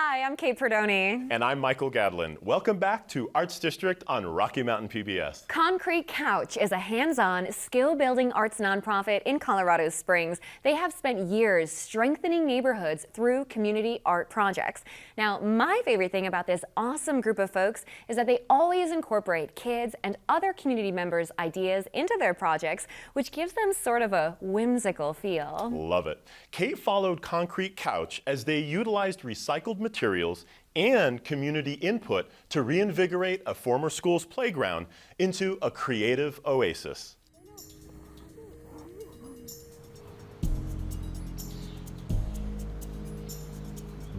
Hi, I'm Kate Perdoni. And I'm Michael Gadlin. Welcome back to Arts District on Rocky Mountain PBS. Concrete Couch is a hands-on, skill-building arts nonprofit in Colorado Springs. They have spent years strengthening neighborhoods through community art projects. Now, my favorite thing about this awesome group of folks is that they always incorporate kids and other community members' ideas into their projects, which gives them sort of a whimsical feel. Love it. Kate followed Concrete Couch as they utilized recycled materials and community input to reinvigorate a former school's playground into a creative oasis.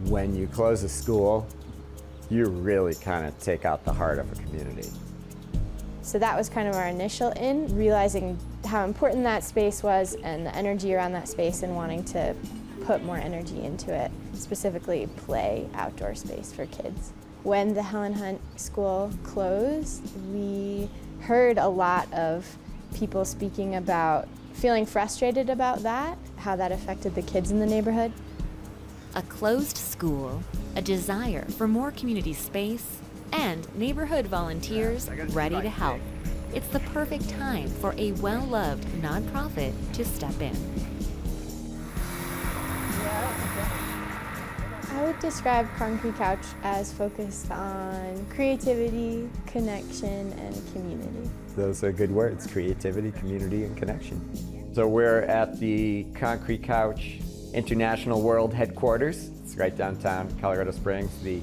When you close a school, you really kind of take out the heart of a community. So that was kind of our initial in, realizing how important that space was and the energy around that space and wanting to put more energy into it, specifically play outdoor space for kids. When the Helen Hunt School closed, we heard a lot of people speaking about feeling frustrated about that, how that affected the kids in the neighborhood. A closed school, a desire for more community space, and neighborhood volunteers ready to help. It's the perfect time for a well-loved nonprofit to step in. I would describe Concrete Couch as focused on creativity, connection, and community. Those are good words: creativity, community, and connection. So we're at the Concrete Couch International World Headquarters. It's right downtown Colorado Springs. The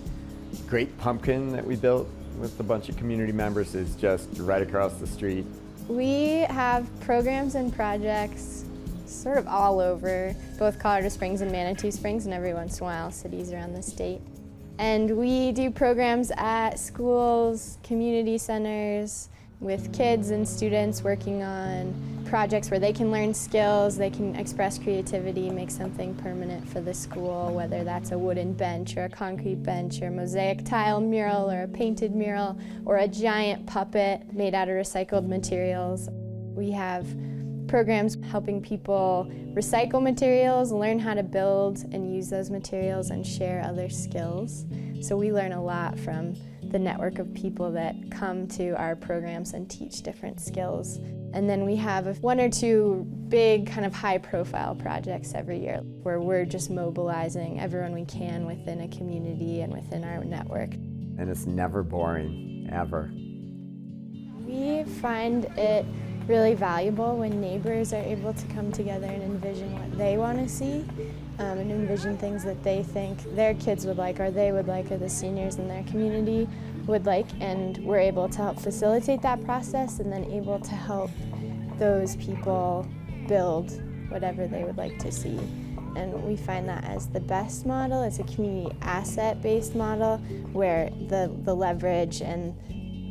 great pumpkin that we built with a bunch of community members is just right across the street. We have programs and projects sort of all over, both Colorado Springs and Manitou Springs, and every once in a while cities around the state. And we do programs at schools, community centers, with kids and students working on projects where they can learn skills, they can express creativity, make something permanent for the school, whether that's a wooden bench or a concrete bench or a mosaic tile mural or a painted mural or a giant puppet made out of recycled materials. We have programs helping people recycle materials, learn how to build and use those materials and share other skills. So we learn a lot from the network of people that come to our programs and teach different skills. And then we have one or two big kind of high-profile projects every year where we're just mobilizing everyone we can within a community and within our network. And it's never boring, ever. We find it really valuable when neighbors are able to come together and envision what they want to see and envision things that they think their kids would like or they would like or the seniors in their community would like, and we're able to help facilitate that process and then able to help those people build whatever they would like to see. And we find that as the best model. It's a community asset-based model where the leverage and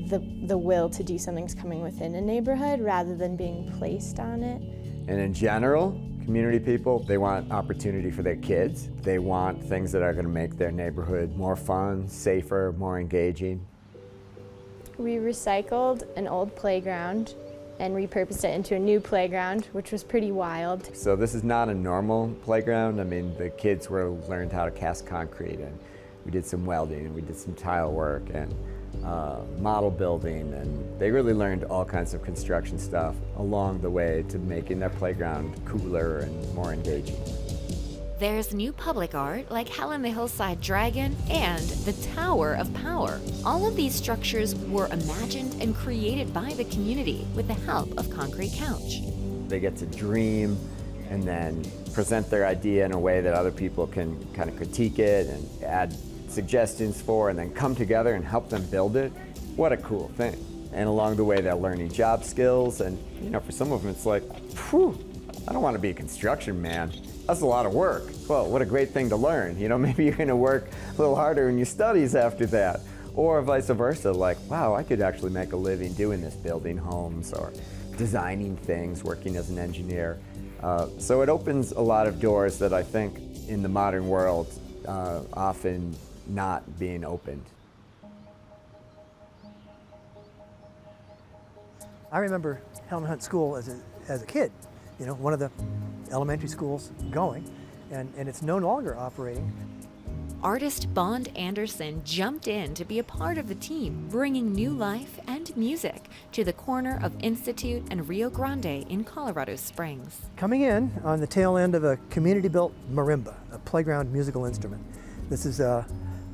the will to do something's coming within a neighborhood rather than being placed on it. And in general, community people, they want opportunity for their kids. They want things that are going to make their neighborhood more fun, safer, more engaging. We recycled an old playground and repurposed it into a new playground, which was pretty wild. So this is not a normal playground. I mean, the kids learned how to cast concrete, and we did some welding, and we did some tile work, and model building, and they really learned all kinds of construction stuff along the way to making their playground cooler and more engaging. There's new public art like Helen the Hillside Dragon and the Tower of Power. All of these structures were imagined and created by the community with the help of Concrete Couch. They get to dream and then present their idea in a way that other people can kind of critique it and add suggestions for, and then come together and help them build it. What a cool thing. And along the way, they're learning job skills, and for some of them it's like, phew, I don't want to be a construction man. That's a lot of work. Well, what a great thing to learn. Maybe you're going to work a little harder in your studies after that. Or vice versa, like, wow, I could actually make a living doing this, building homes or designing things, working as an engineer. So it opens a lot of doors that I think in the modern world often not being opened. I remember Helen Hunt School as a kid, one of the elementary schools going, and it's no longer operating. artist Bond Anderson jumped in to be a part of the team, bringing new life and music to the corner of Institute and Rio Grande in Colorado Springs. Coming in on the tail end of a community-built marimba, a playground musical instrument. This is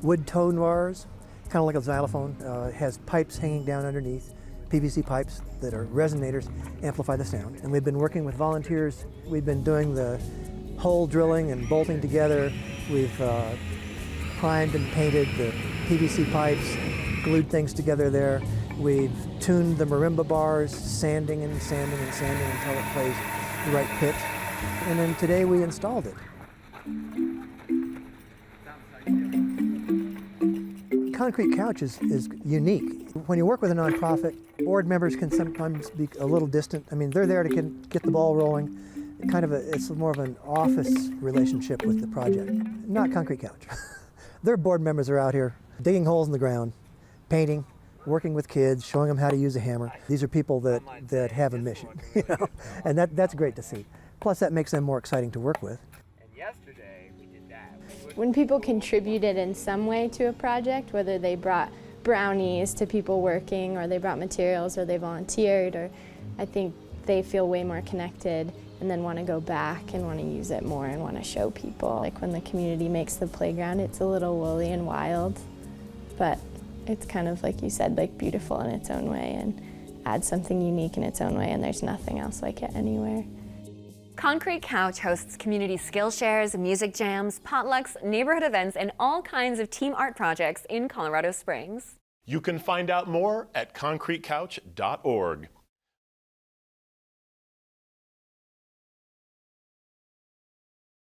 wood tone bars, kind of like a xylophone. It has pipes hanging down underneath, PVC pipes that are resonators, amplify the sound. And we've been working with volunteers. We've been doing the hole drilling and bolting together. We've primed and painted the PVC pipes, glued things together there. We've tuned the marimba bars, sanding and sanding and sanding until it plays the right pitch. And then today we installed it. Concrete Couch is unique. When you work with a nonprofit, board members can sometimes be a little distant. I mean, they're there to get the ball rolling. It's more of an office relationship with the project. Not Concrete Couch. Their board members are out here digging holes in the ground, painting, working with kids, showing them how to use a hammer. These are people that have a mission, you know, and that's great to see. Plus, that makes them more exciting to work with. When people contributed in some way to a project, whether they brought brownies to people working, or they brought materials, or they volunteered, or I think they feel way more connected and then want to go back and want to use it more and want to show people. Like when the community makes the playground, it's a little woolly and wild, but it's kind of, like you said, like beautiful in its own way and adds something unique in its own way, and there's nothing else like it anywhere. Concrete Couch hosts community skill shares, music jams, potlucks, neighborhood events, and all kinds of team art projects in Colorado Springs. You can find out more at concretecouch.org.